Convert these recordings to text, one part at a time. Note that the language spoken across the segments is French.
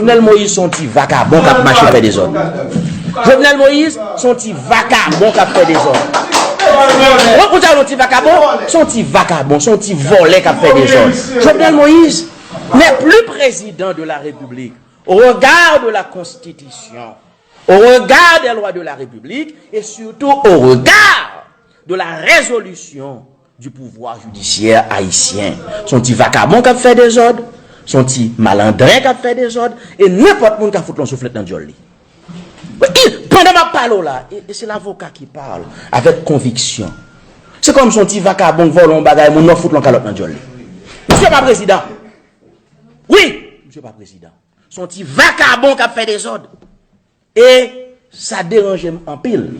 Jovenel Moïse sont petits vagabonds qui ont marché faire des ordres. Jovenel Moïse sont petits vagabonds qui ont fait des ordres. Vous avez un petit vagabond, sont petits vagabonds, sont petits volets qui ont fait des ordres. Jovenel Moïse n'est plus président de la République. Au regard de la Constitution, au regard des lois de la République et surtout au regard de la résolution du pouvoir judiciaire haïtien. Sont petits vagabonds qui ont fait des ordres. Son petit malandrin qui a fait des ordres et n'importe qui a foutu l'on soufflet dans le joli. Pendant ma parole là, et c'est l'avocat qui parle avec conviction. C'est comme son petit vagabond qui vole un bagage, mon non foutu l'on calotte dans le joli. Monsieur pas président. Oui, monsieur pas président. Son petit vagabond qui a fait des ordres. Et ça dérange en pile.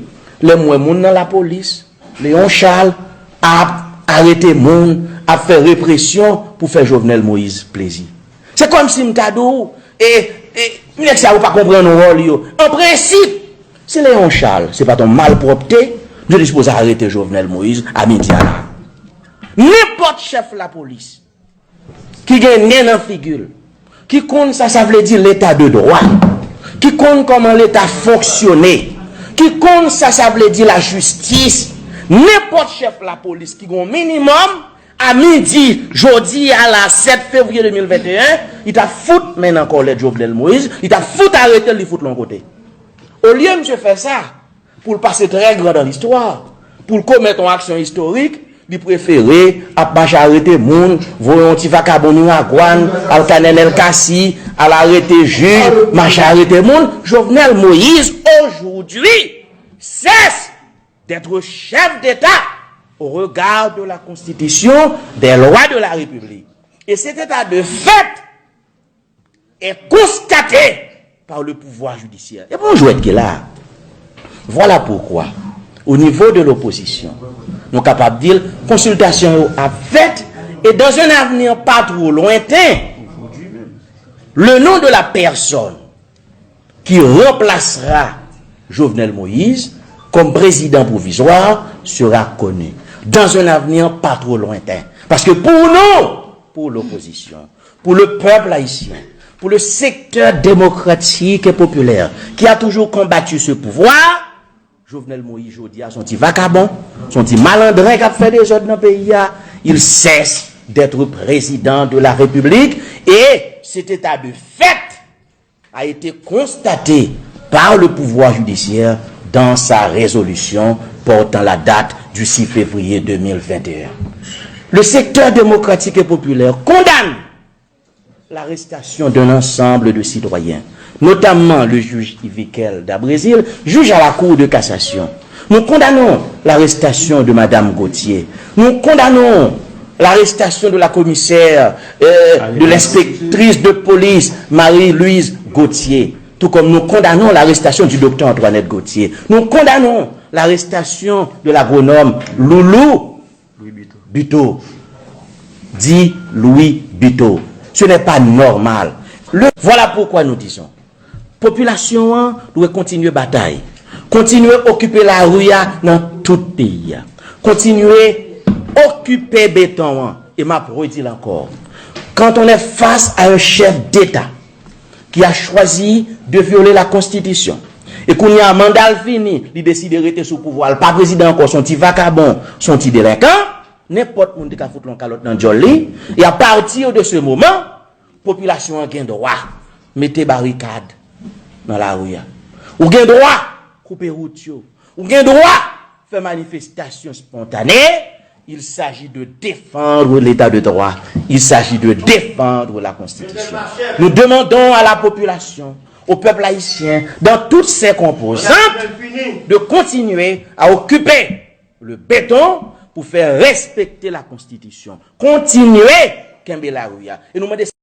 Les moins moun dans la police, Léon Charles a arrêté moun, a fait répression pour faire Jovenel Moïse plaisir. C'est comme si m'tadou et ça vous pas comprendre nos rôles. En principe, c'est Léon Charles, c'est pas ton malpropreté, je dispose à arrêter Jovenel Moïse à midi à la. N'importe chef de la police qui gagne dans figure, qui compte ça veut dire l'état de droit, qui compte comment l'état fonctionner, qui compte ça veut dire la justice, n'importe chef de la police qui gagne minimum à midi, jeudi à la 7 février 2021, il t'a foutu maintenant encore les Jovenel Moïse, il t'a foutu arrêter, il fout de l'autre côté. Au lieu de monsieur faire ça, pour le passer très grand dans l'histoire, pour commettre une action historique, il préférait à marcher arrêter moun, voyons un petit vagabond à Guan, à Canel El Kassi, à l'arrêter juge, marcher arrêter moun. Jovenel Moïse, aujourd'hui, cesse d'être chef d'État au regard de la Constitution, des lois de la République. Et cet état de fait est constaté par le pouvoir judiciaire. Et bonjour être là. Voilà pourquoi, au niveau de l'opposition, nous sommes capables de dire consultation à fait et dans un avenir pas trop lointain, le nom de la personne qui remplacera Jovenel Moïse comme président provisoire sera connu. Dans un avenir pas trop lointain. Parce que pour nous, pour l'opposition, pour le peuple haïtien, pour le secteur démocratique et populaire, qui a toujours combattu ce pouvoir, Jovenel Moïse, Jodia, son petit vagabond, son petit malandrin qui a fait des ordres dans le pays, il cesse d'être président de la République et cet état de fait a été constaté par le pouvoir judiciaire dans sa résolution portant la date du 6 février 2021. Le secteur démocratique et populaire condamne l'arrestation d'un ensemble de citoyens, notamment le juge Ivikel d'Abrésil, juge à la Cour de cassation. Nous condamnons l'arrestation de Madame Gauthier. Nous condamnons l'arrestation de la commissaire, de l'inspectrice de police Marie-Louise Gauthier. Tout comme nous condamnons l'arrestation du docteur Antoinette Gauthier. Nous condamnons l'arrestation de l'agronome Loulou Buteau. Dit Louis Buteau. Ce n'est pas normal. Voilà pourquoi nous disons. Population doit continuer bataille. Continuer à occuper la rue dans tout le pays. Continuer à occuper béton. Et m'a redit encore. Quand on est face à un chef d'État qui a choisi de violer la Constitution, et qu'on y a un mandat fini, il décide de rester sous pouvoir, pas président encore, son petit vagabond, son petit délinquant, n'importe qui a foutu l'on calotte dans le joli, et à partir de ce moment, population a un droit, mettez barricade dans la rue. Ou a droit, couper route, ou a droit, faire manifestation spontanée. Il s'agit de défendre l'état de droit. Il s'agit de défendre la Constitution. Nous demandons à la population, au peuple haïtien, dans toutes ses composantes, de continuer à occuper le béton pour faire respecter la Constitution. Continuer, Kembe la Rouya. Et nous demandons